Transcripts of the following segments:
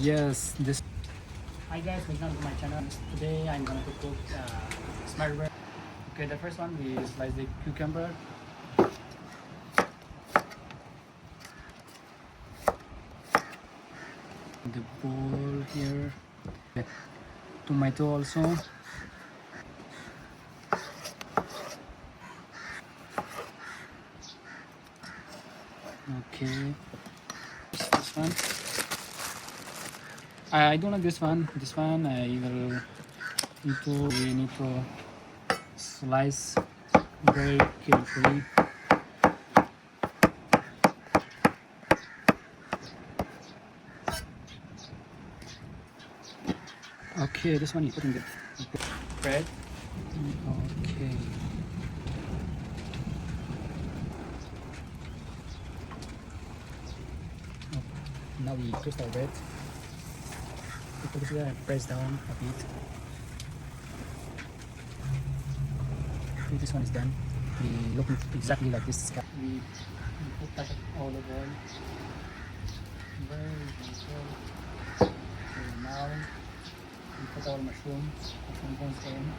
Yes, this. Hi guys, welcome to my channel. Today I'm going to cook smart bread. Okay, the first one we slice the cucumber. The bowl here. Tomato also. Okay, this one. I don't like this one. This one I will we need to slice very carefully. Okay, this one you put in the Bread. okay. Now we twist our bread. We put it here and press down a bit. Okay, this one is done. We look exactly like this. We put touch of olive oil. Very gentle. Okay, now we put our mushrooms buns in.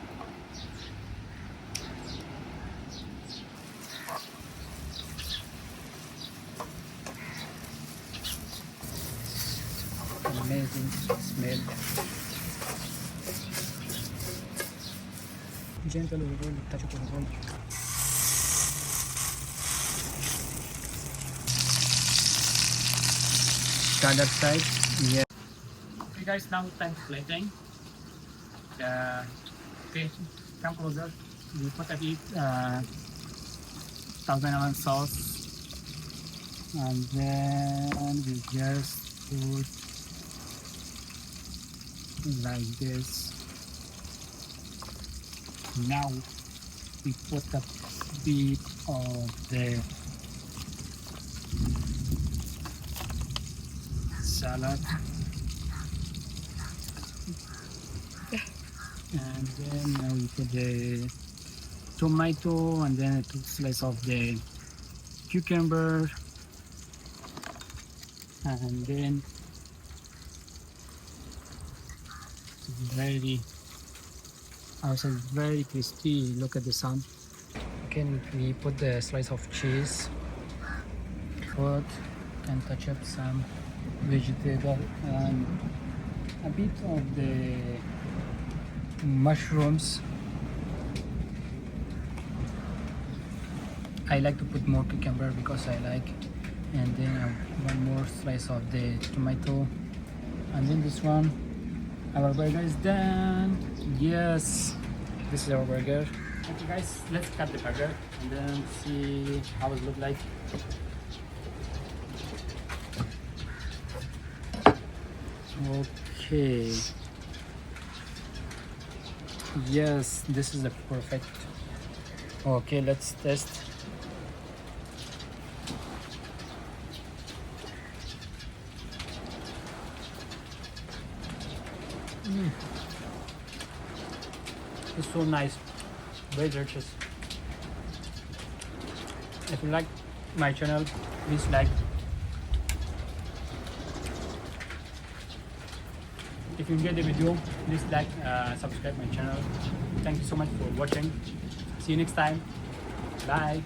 Amazing smell. Gentle olive oil, touch of olive oil. The other side, yeah. Okay guys, now time for plating. Okay, come closer. We put a bit 1000 ml sauce, And then we just put like this. Now we put a bit of the salad, and then now we put the tomato, and then a slice of the cucumber, and then very also very crispy. Look at the sound. Okay, we put the slice of cheese, put and touch up some vegetable and a bit of the mushrooms. I like to put more cucumber because I like, and then one more slice of the tomato, and then this one. Our burger is done. Yes, this is our burger. okay guys, let's cut the burger and then see how it look like. Okay. Yes, this is the perfect. Okay, let's test. It's so nice, very delicious. If you like my channel, please like. If you enjoyed the video, please like, subscribe my channel. Thank you so much for watching. See you next time. Bye.